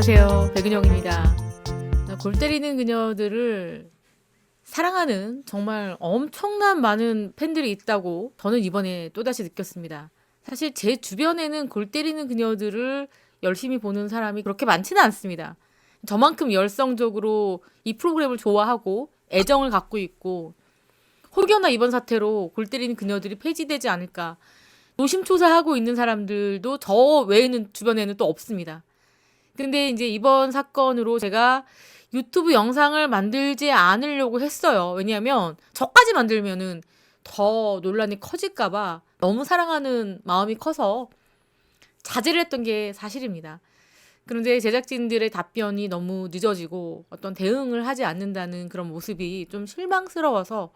안녕하세요, 백은영입니다. 골 때리는 그녀들을 사랑하는 정말 엄청난 많은 팬들이 있다고 저는 이번에 또다시 느꼈습니다. 사실 제 주변에는 골 때리는 그녀들을 열심히 보는 사람이 그렇게 많지는 않습니다. 저만큼 열성적으로 이 프로그램을 좋아하고 애정을 갖고 있고, 혹여나 이번 사태로 골 때리는 그녀들이 폐지되지 않을까 노심초사하고 있는 사람들도 저 외에는 주변에는 또 없습니다. 근데 이제 이번 사건으로 제가 유튜브 영상을 만들지 않으려고 했어요. 왜냐하면 저까지 만들면은 더 논란이 커질까봐 너무 사랑하는 마음이 커서 자제를 했던 게 사실입니다. 그런데 제작진들의 답변이 너무 늦어지고 어떤 대응을 하지 않는다는 그런 모습이 좀 실망스러워서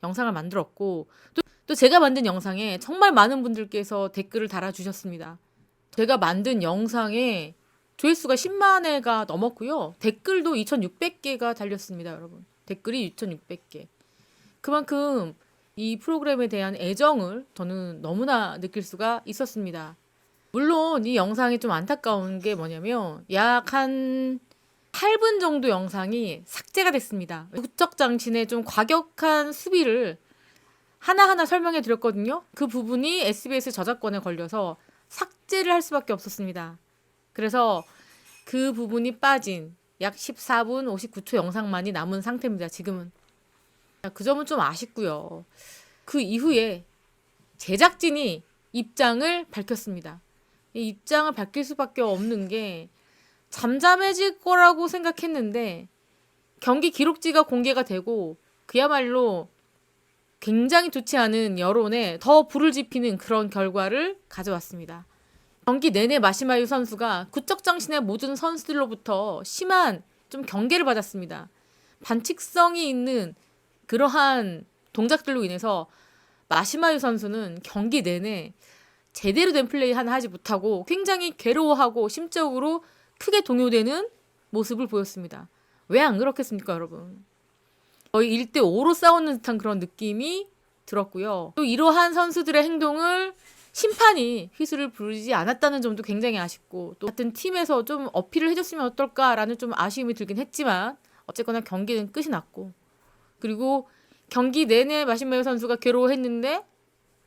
영상을 만들었고, 또 제가 만든 영상에 정말 많은 분들께서 댓글을 달아주셨습니다. 제가 만든 영상에 조회수가 10만 회가 넘었고요. 댓글도 2,600개가 달렸습니다, 여러분. 댓글이 2,600개. 그만큼 이 프로그램에 대한 애정을 저는 너무나 느낄 수가 있었습니다. 물론 이 영상이 좀 안타까운 게 뭐냐면 약 한 8분 정도 영상이 삭제가 됐습니다. 국적장신의 좀 과격한 수비를 하나하나 설명해 드렸거든요. 그 부분이 SBS 저작권에 걸려서 삭제를 할 수밖에 없었습니다. 그래서 그 부분이 빠진 약 14분 59초 영상만이 남은 상태입니다. 지금은. 그 점은 좀 아쉽고요. 그 이후에 제작진이 입장을 밝혔습니다. 이 입장을 밝힐 수밖에 없는 게 잠잠해질 거라고 생각했는데 경기 기록지가 공개가 되고 그야말로 굉장히 좋지 않은 여론에 더 불을 지피는 그런 결과를 가져왔습니다. 경기 내내 마시마유 선수가 구척장신의 모든 선수들로부터 심한 좀 경계를 받았습니다. 반칙성이 있는 그러한 동작들로 인해서 마시마유 선수는 경기 내내 제대로 된 플레이 하나 하지 못하고 굉장히 괴로워하고 심적으로 크게 동요되는 모습을 보였습니다. 왜 안 그렇겠습니까, 여러분? 거의 1대5로 싸우는 듯한 그런 느낌이 들었고요. 또 이러한 선수들의 행동을 심판이 휘슬을 부르지 않았다는 점도 굉장히 아쉽고, 또 같은 팀에서 좀 어필을 해줬으면 어떨까라는 좀 아쉬움이 들긴 했지만 어쨌거나 경기는 끝이 났고, 그리고 경기 내내 마시메요 선수가 괴로워했는데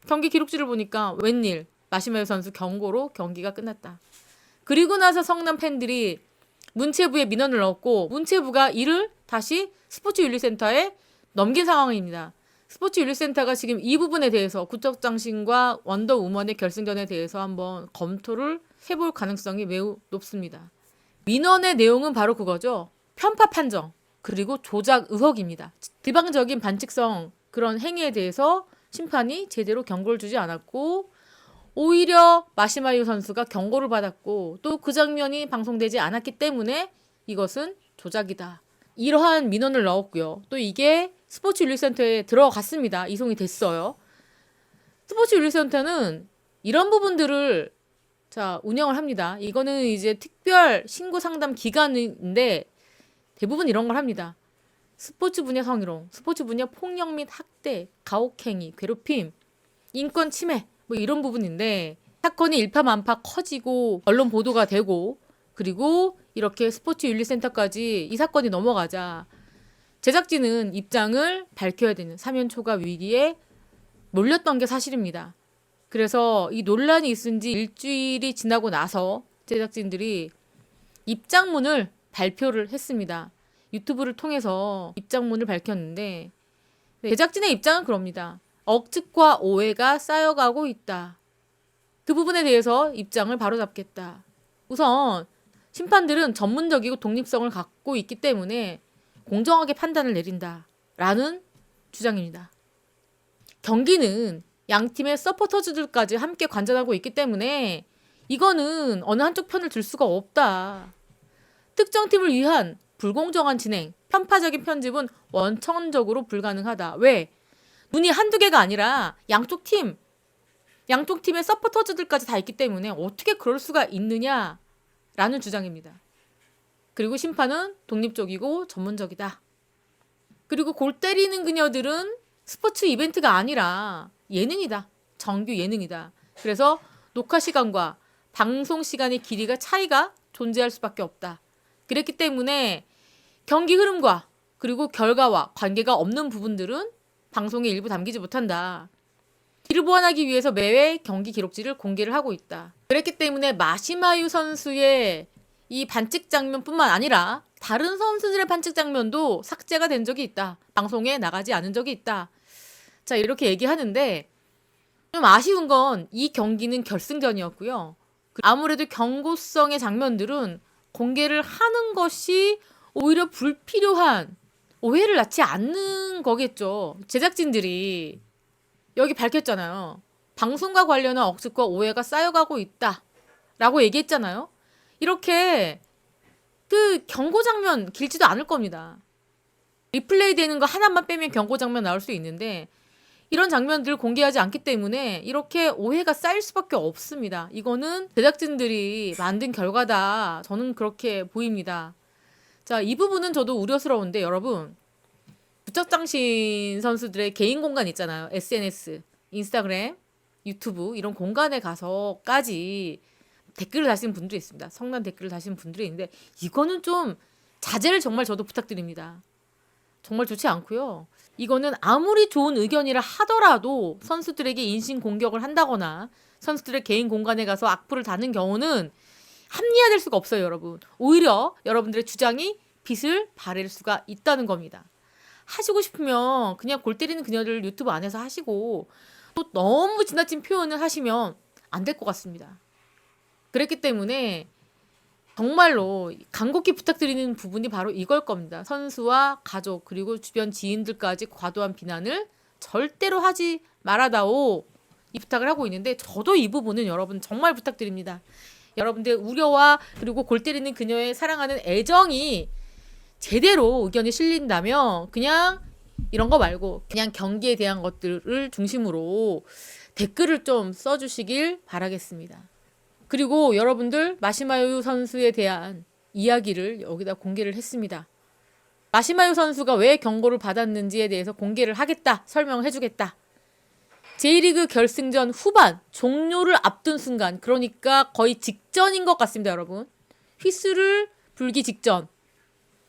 경기 기록지를 보니까 웬일 마시메요 선수 경고로 경기가 끝났다. 그리고 나서 성남 팬들이 문체부에 민원을 넣었고 문체부가 이를 다시 스포츠윤리센터에 넘긴 상황입니다. 스포츠윤리센터가 지금 이 부분에 대해서 구척장신과 원더우먼의 결승전에 대해서 한번 검토를 해볼 가능성이 매우 높습니다. 민원의 내용은 바로 그거죠. 편파 판정 그리고 조작 의혹입니다. 비방적인 반칙성 그런 행위에 대해서 심판이 제대로 경고를 주지 않았고 오히려 마시마유 선수가 경고를 받았고 또 그 장면이 방송되지 않았기 때문에 이것은 조작이다. 이러한 민원을 넣었고요. 또 이게 스포츠윤리센터에 들어갔습니다. 이송이 됐어요. 스포츠윤리센터는 이런 부분들을 운영을 합니다. 이거는 이제 특별 신고 상담 기관인데 대부분 이런 걸 합니다. 스포츠 분야 성희롱, 스포츠 분야 폭력 및 학대, 가혹행위, 괴롭힘, 인권 침해 뭐 이런 부분인데 사건이 일파만파 커지고 언론 보도가 되고 그리고 이렇게 스포츠윤리센터까지 이 사건이 넘어가자 제작진은 입장을 밝혀야 되는 사면초가 위기에 몰렸던 게 사실입니다. 그래서 이 논란이 있은 지 일주일이 지나고 나서 제작진들이 입장문을 발표를 했습니다. 유튜브를 통해서 입장문을 밝혔는데 제작진의 입장은 그럽니다. 억측과 오해가 쌓여가고 있다. 그 부분에 대해서 입장을 바로잡겠다. 우선 심판들은 전문적이고 독립성을 갖고 있기 때문에 공정하게 판단을 내린다라는 주장입니다. 경기는 양 팀의 서포터즈들까지 함께 관전하고 있기 때문에 이거는 어느 한쪽 편을 들 수가 없다. 특정 팀을 위한 불공정한 진행, 편파적인 편집은 원천적으로 불가능하다. 왜? 눈이 한두 개가 아니라 양쪽 팀의 서포터즈들까지 다 있기 때문에 어떻게 그럴 수가 있느냐라는 주장입니다. 그리고 심판은 독립적이고 전문적이다. 그리고 골 때리는 그녀들은 스포츠 이벤트가 아니라 예능이다. 정규 예능이다. 그래서 녹화 시간과 방송 시간의 길이가 차이가 존재할 수밖에 없다. 그랬기 때문에 경기 흐름과 그리고 결과와 관계가 없는 부분들은 방송에 일부 담기지 못한다. 이를 보완하기 위해서 매회 경기 기록지를 공개를 하고 있다. 그랬기 때문에 마시마유 선수의 이 반칙 장면뿐만 아니라 다른 선수들의 반칙 장면도 삭제가 된 적이 있다. 방송에 나가지 않은 적이 있다. 자, 이렇게 얘기하는데 좀 아쉬운 건 이 경기는 결승전이었고요. 아무래도 경고성의 장면들은 공개를 하는 것이 오히려 불필요한 오해를 낳지 않는 거겠죠. 제작진들이 여기 밝혔잖아요. 방송과 관련한 억측과 오해가 쌓여가고 있다 라고 얘기했잖아요. 이렇게 그 경고 장면 길지도 않을 겁니다. 리플레이 되는 거 하나만 빼면 경고 장면 나올 수 있는데 이런 장면들을 공개하지 않기 때문에 이렇게 오해가 쌓일 수밖에 없습니다. 이거는 제작진들이 만든 결과다. 저는 그렇게 보입니다. 자, 이 부분은 저도 우려스러운데 여러분, 부착장신 선수들의 개인 공간 있잖아요. SNS, 인스타그램, 유튜브 이런 공간에 가서까지 댓글을 다시는 분들이 있습니다. 성난 댓글을 다시는 분들이 있는데 이거는 좀 자제를 정말 저도 부탁드립니다. 정말 좋지 않고요. 이거는 아무리 좋은 의견이라 하더라도 선수들에게 인신 공격을 한다거나 선수들의 개인 공간에 가서 악플을 다는 경우는 합리화될 수가 없어요, 여러분. 오히려 여러분들의 주장이 빛을 발할 수가 있다는 겁니다. 하시고 싶으면 그냥 골 때리는 그녀를 유튜브 안에서 하시고 또 너무 지나친 표현을 하시면 안 될 것 같습니다. 그랬기 때문에 정말로 간곡히 부탁드리는 부분이 바로 이걸 겁니다. 선수와 가족 그리고 주변 지인들까지 과도한 비난을 절대로 하지 말아다오 이 부탁을 하고 있는데 저도 이 부분은 여러분 정말 부탁드립니다. 여러분들 우려와 그리고 골 때리는 그녀의 사랑하는 애정이 제대로 의견이 실린다면 그냥 이런 거 말고 그냥 경기에 대한 것들을 중심으로 댓글을 좀 써주시길 바라겠습니다. 그리고 여러분들 마시마유 선수에 대한 이야기를 여기다 공개를 했습니다. 마시마유 선수가 왜 경고를 받았는지에 대해서 공개를 하겠다, 설명을 해주겠다. J리그 결승전 후반 종료를 앞둔 순간, 그러니까 거의 직전인 것 같습니다, 여러분. 휘슬을 불기 직전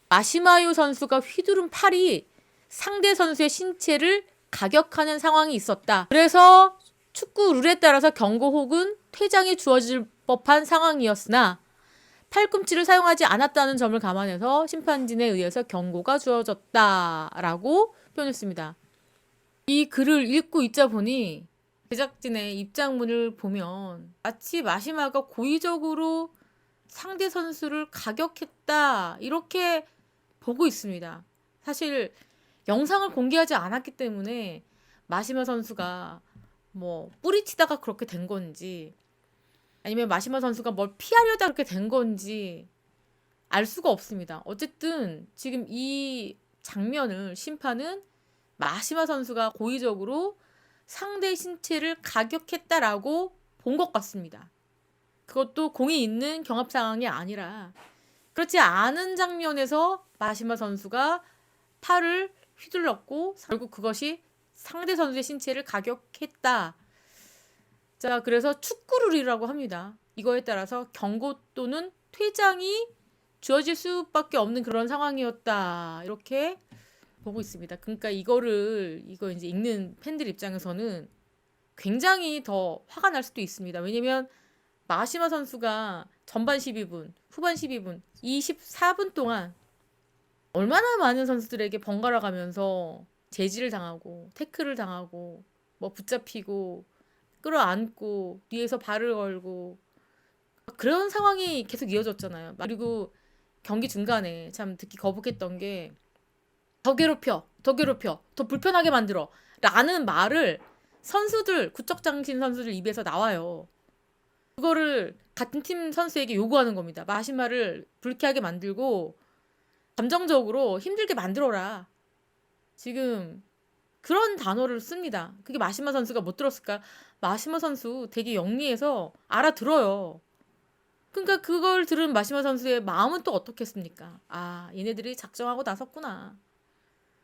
마시마유 선수가 휘두른 팔이 상대 선수의 신체를 가격하는 상황이 있었다. 그래서 축구 룰에 따라서 경고 혹은 퇴장이 주어질 법한 상황이었으나 팔꿈치를 사용하지 않았다는 점을 감안해서 심판진에 의해서 경고가 주어졌다라고 표현했습니다. 이 글을 읽고 있자 보니 제작진의 입장문을 보면 마치 마시마가 고의적으로 상대 선수를 가격했다 이렇게 보고 있습니다. 사실 영상을 공개하지 않았기 때문에 마시마 선수가 뭐 뿌리치다가 그렇게 된 건지 아니면 마시마 선수가 뭘 피하려다 그렇게 된 건지 알 수가 없습니다. 어쨌든 지금 이 장면을 심판은 마시마 선수가 고의적으로 상대 신체를 가격했다라고 본 것 같습니다. 그것도 공이 있는 경합 상황이 아니라 그렇지 않은 장면에서 마시마 선수가 팔을 휘둘렀고 결국 그것이 상대 선수의 신체를 가격했다. 자, 그래서 축구룰이라고 합니다. 이거에 따라서 경고 또는 퇴장이 주어질 수밖에 없는 그런 상황이었다. 이렇게 보고 있습니다. 그러니까 이거 이제 읽는 팬들 입장에서는 굉장히 더 화가 날 수도 있습니다. 왜냐면 마시마 선수가 전반 12분, 후반 12분, 24분 동안 얼마나 많은 선수들에게 번갈아 가면서 제지를 당하고 태클을 당하고 뭐 붙잡히고 끌어안고 뒤에서 발을 걸고 그런 상황이 계속 이어졌잖아요. 그리고 경기 중간에 참 듣기 거북했던 게 더 괴롭혀, 더 불편하게 만들어 라는 말을 선수들, 구척장신 선수들 입에서 나와요. 그거를 같은 팀 선수에게 요구하는 겁니다. 마시마를 불쾌하게 만들고 감정적으로 힘들게 만들어라. 지금 그런 단어를 씁니다. 그게 마시마 선수가 못 들었을까? 마시마 선수 되게 영리해서 알아들어요. 그러니까 그걸 들은 마시마 선수의 마음은 또 어떻겠습니까? 아, 얘네들이 작정하고 나섰구나.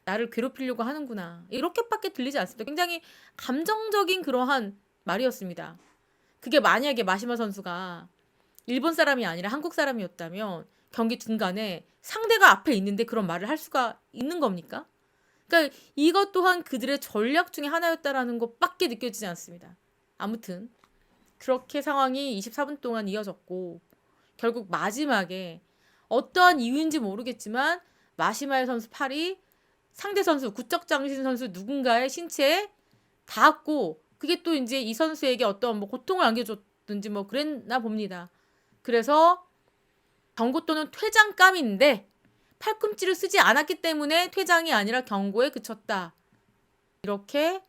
나를 괴롭히려고 하는구나. 이렇게밖에 들리지 않습니다. 굉장히 감정적인 그러한 말이었습니다. 그게 만약에 마시마 선수가 일본 사람이 아니라 한국 사람이었다면 경기 중간에 상대가 앞에 있는데 그런 말을 할 수가 있는 겁니까? 그러니까 이것 또한 그들의 전략 중에 하나였다라는 것밖에 느껴지지 않습니다. 아무튼 그렇게 상황이 24분 동안 이어졌고 결국 마지막에 어떠한 이유인지 모르겠지만 마시마요 선수 팔이 상대 선수 구척장신 선수 누군가의 신체에 닿았고 그게 또 이제 이 선수에게 어떤 뭐 고통을 안겨줬든지 뭐 그랬나 봅니다. 그래서 경고 또는 퇴장감인데 팔꿈치를 쓰지 않았기 때문에 퇴장이 아니라 경고에 그쳤다. 이렇게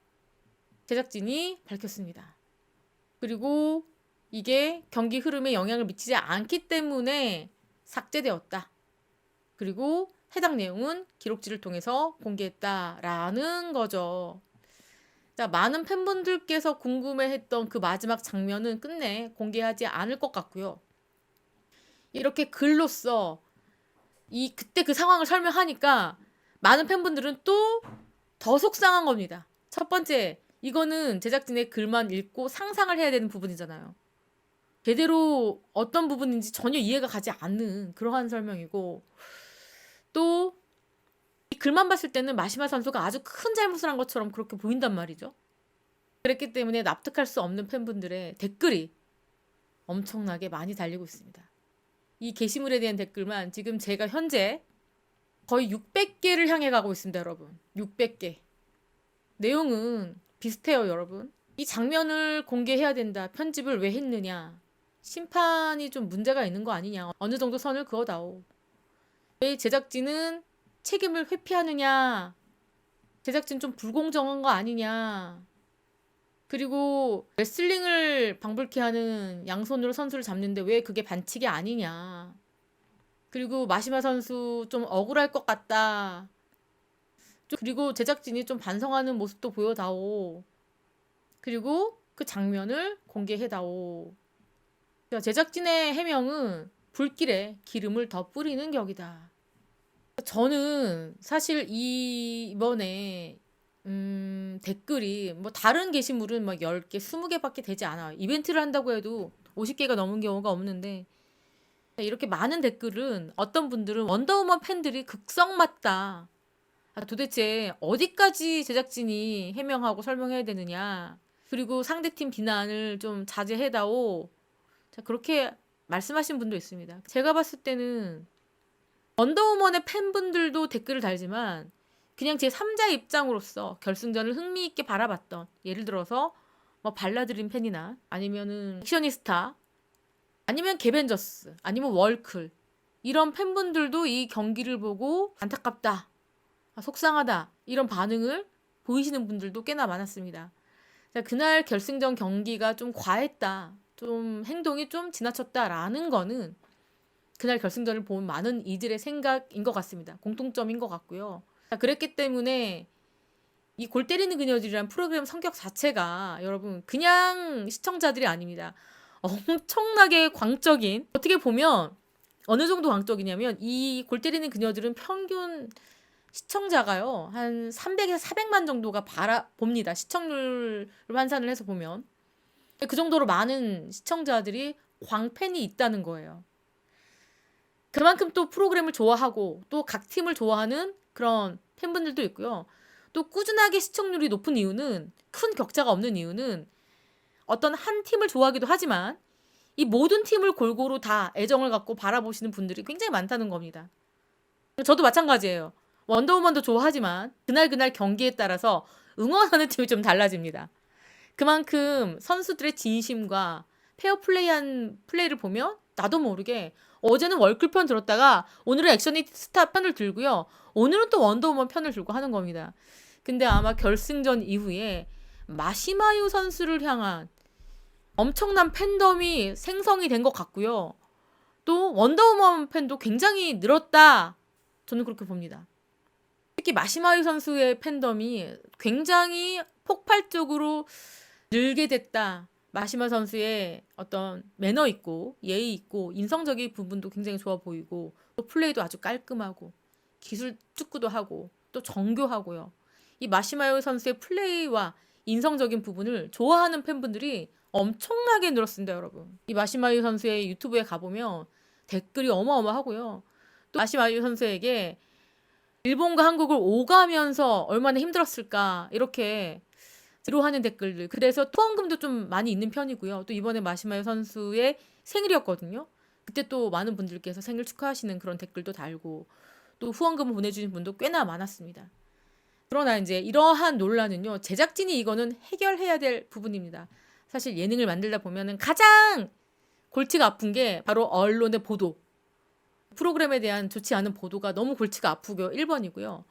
제작진이 밝혔습니다. 그리고 이게 경기 흐름에 영향을 미치지 않기 때문에 삭제되었다. 그리고 해당 내용은 기록지를 통해서 공개했다라는 거죠. 자, 많은 팬분들께서 궁금해했던 그 마지막 장면은 끝내 공개하지 않을 것 같고요. 이렇게 글로써 그때 그 상황을 설명하니까 많은 팬분들은 또 더 속상한 겁니다. 첫 번째, 이거는 제작진의 글만 읽고 상상을 해야 되는 부분이잖아요. 제대로 어떤 부분인지 전혀 이해가 가지 않는 그러한 설명이고 또 이 글만 봤을 때는 마시마 선수가 아주 큰 잘못을 한 것처럼 그렇게 보인단 말이죠. 그랬기 때문에 납득할 수 없는 팬분들의 댓글이 엄청나게 많이 달리고 있습니다. 이 게시물에 대한 댓글만 지금 제가 현재 거의 600개를 향해 가고 있습니다, 여러분. 600개. 내용은 비슷해요, 여러분. 이 장면을 공개해야 된다. 편집을 왜 했느냐. 심판이 좀 문제가 있는 거 아니냐. 어느 정도 선을 그어다오. 왜 제작진은 책임을 회피하느냐. 제작진 좀 불공정한 거 아니냐. 그리고 레슬링을 방불케 하는 양손으로 선수를 잡는데 왜 그게 반칙이 아니냐. 그리고 마시마 선수 좀 억울할 것 같다. 그리고 제작진이 좀 반성하는 모습도 보여다오. 그리고 그 장면을 공개해다오. 제작진의 해명은 불길에 기름을 더 뿌리는 격이다. 저는 사실 이번에 댓글이 뭐 다른 게시물은 막 10개, 20개밖에 되지 않아요. 이벤트를 한다고 해도 50개가 넘은 경우가 없는데 이렇게 많은 댓글은 어떤 분들은 원더우먼 팬들이 극성 맞다. 도대체 어디까지 제작진이 해명하고 설명해야 되느냐. 그리고 상대팀 비난을 좀 자제해다오. 자, 그렇게 말씀하신 분도 있습니다. 제가 봤을 때는 원더우먼의 팬분들도 댓글을 달지만 그냥 제 3자 입장으로서 결승전을 흥미있게 바라봤던 예를 들어서 뭐 발라드림 팬이나 아니면은 액셔니스타 아니면 개벤저스 아니면 월클 이런 팬분들도 이 경기를 보고 안타깝다 속상하다 이런 반응을 보이시는 분들도 꽤나 많았습니다. 자, 그날 결승전 경기가 좀 과했다 좀 행동이 좀 지나쳤다라는 거는 그날 결승전을 본 많은 이들의 생각인 것 같습니다. 공통점인 것 같고요. 자, 그랬기 때문에 이 골 때리는 그녀들이란 프로그램 성격 자체가 여러분 그냥 시청자들이 아닙니다. 엄청나게 광적인 어떻게 보면 어느 정도 광적이냐면 이 골 때리는 그녀들은 평균 시청자가요 한 300에서 400만 정도가 봅니다. 시청률을 환산을 해서 보면 그 정도로 많은 시청자들이 광팬이 있다는 거예요. 그만큼 또 프로그램을 좋아하고 또 각 팀을 좋아하는 그런 팬분들도 있고요. 또 꾸준하게 시청률이 높은 이유는 큰 격차가 없는 이유는 어떤 한 팀을 좋아하기도 하지만 이 모든 팀을 골고루 다 애정을 갖고 바라보시는 분들이 굉장히 많다는 겁니다. 저도 마찬가지예요. 원더우먼도 좋아하지만 그날 경기에 따라서 응원하는 팀이 좀 달라집니다. 그만큼 선수들의 진심과 페어플레이한 플레이를 보면 나도 모르게 어제는 월클 편 들었다가 오늘은 액션이스타 편을 들고요. 오늘은 또 원더우먼 편을 들고 하는 겁니다. 근데 아마 결승전 이후에 마시마유 선수를 향한 엄청난 팬덤이 생성이 된 것 같고요. 또 원더우먼 팬도 굉장히 늘었다. 저는 그렇게 봅니다. 특히 마시마유 선수의 팬덤이 굉장히 폭발적으로 늘게 됐다. 마시마 선수의 어떤 매너 있고 예의 있고 인성적인 부분도 굉장히 좋아 보이고 또 플레이도 아주 깔끔하고 기술 축구도 하고 또 정교하고요. 이 마시마요 선수의 플레이와 인성적인 부분을 좋아하는 팬분들이 엄청나게 늘었습니다, 여러분. 이 마시마유 선수의 유튜브에 가보면 댓글이 어마어마하고요. 또 마시마유 선수에게 일본과 한국을 오가면서 얼마나 힘들었을까 이렇게 위로하는 댓글들. 그래서 후원금도 좀 많이 있는 편이고요. 또 이번에 마시마유 선수의 생일이었거든요. 그때 또 많은 분들께서 생일 축하하시는 그런 댓글도 달고 또 후원금을 보내주신 분도 꽤나 많았습니다. 그러나 이제 이러한 논란은요, 제작진이 이거는 해결해야 될 부분입니다. 사실 예능을 만들다 보면은 가장 골치가 아픈 게 바로 언론의 보도. 프로그램에 대한 좋지 않은 보도가 너무 골치가 아프고요. 1번이고요.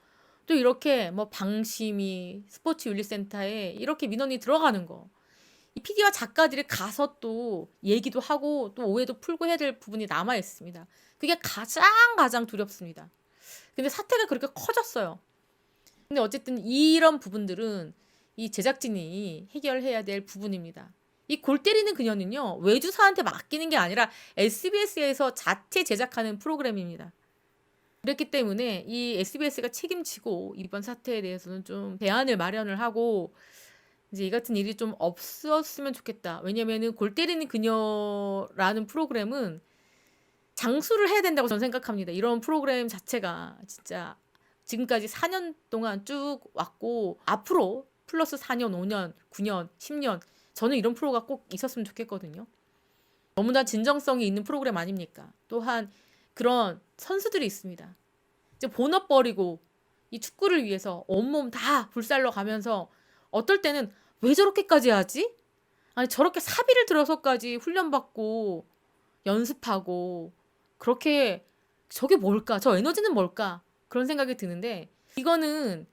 또 이렇게 뭐 방심이 스포츠윤리센터에 이렇게 민원이 들어가는 거. 이 PD와 작가들이 가서 또 얘기도 하고 또 오해도 풀고 해야 될 부분이 남아 있습니다. 그게 가장 두렵습니다. 근데 사태가 그렇게 커졌어요. 근데 어쨌든 이런 부분들은 이 제작진이 해결해야 될 부분입니다. 이 골 때리는 그녀는요, 외주사한테 맡기는 게 아니라 SBS에서 자체 제작하는 프로그램입니다. 그렇기 때문에 이 SBS가 책임지고 이번 사태에 대해서는 좀 대안을 마련을 하고 이제 이 같은 일이 좀 없었으면 좋겠다. 왜냐면은 골 때리는 그녀라는 프로그램은 장수를 해야 된다고 저는 생각합니다. 이런 프로그램 자체가 진짜 지금까지 4년 동안 쭉 왔고 앞으로 플러스 4년, 5년, 9년, 10년 저는 이런 프로가 꼭 있었으면 좋겠거든요. 너무나 진정성이 있는 프로그램 아닙니까? 또한 그런 선수들이 있습니다. 이제 본업 버리고 이 축구를 위해서 온몸 다 불살러 가면서 어떨 때는 왜 저렇게까지 하지? 아니 저렇게 사비를 들어서까지 훈련받고 연습하고 그렇게 저게 뭘까? 저 에너지는 뭘까? 그런 생각이 드는데 이거는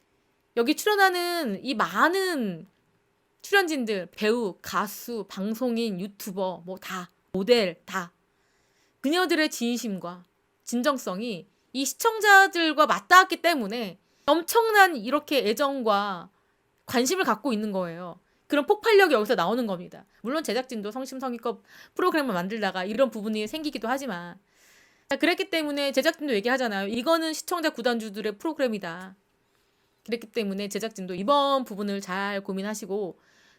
여기 출연하는 이 많은 출연진들, 배우, 가수, 방송인, 유튜버 뭐 다 모델 다 그녀들의 진심과 진정성이 이 시청자들과 맞닿았기 때문에 엄청난 이렇게 애정과 관심을 갖고 있는 거예요. 그런 폭발력이 여기서 나오는 겁니다. 물론 제작진도 성심성의껏 프로그램을 만들다가 이런 부분이 생기기도 하지만 그랬기 때문에 제작진도 얘기하잖아요. 이거는 시청자 구단주들의 프로그램이다. 그랬기 때문에 제작진도 이번 부분을 잘 고민하시고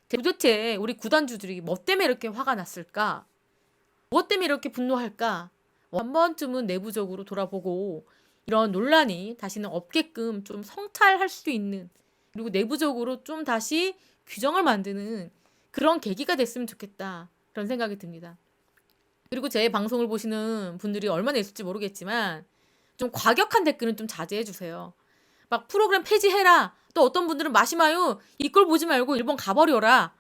도대체 우리 구단주들이 뭐 때문에 이렇게 화가 났을까? 무엇 때문에 이렇게 분노할까? 한 번쯤은 내부적으로 돌아보고 이런 논란이 다시는 없게끔 좀 성찰할 수 있는 그리고 내부적으로 좀 다시 규정을 만드는 그런 계기가 됐으면 좋겠다. 그런 생각이 듭니다. 그리고 제 방송을 보시는 분들이 얼마나 있을지 모르겠지만 좀 과격한 댓글은 좀 자제해 주세요. 막 프로그램 폐지해라. 또 어떤 분들은 마시마요. 이 꼴 보지 말고 일본 가버려라.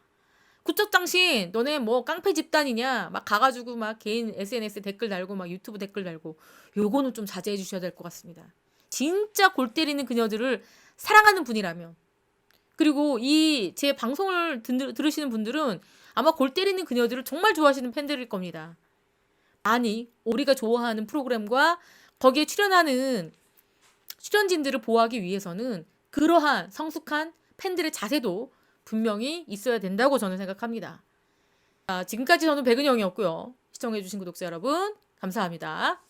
구척장신 너네 뭐 깡패 집단이냐 막 가가지고 막 개인 SNS에 댓글 달고 막 유튜브 댓글 달고 요거는 좀 자제해 주셔야 될 것 같습니다. 진짜 골 때리는 그녀들을 사랑하는 분이라면 그리고 이 제 방송을 들으시는 분들은 아마 골 때리는 그녀들을 정말 좋아하시는 팬들일 겁니다. 아니 우리가 좋아하는 프로그램과 거기에 출연하는 출연진들을 보호하기 위해서는 그러한 성숙한 팬들의 자세도 분명히 있어야 된다고 저는 생각합니다. 지금까지 저는 백은영이었고요. 시청해주신 구독자 여러분 감사합니다.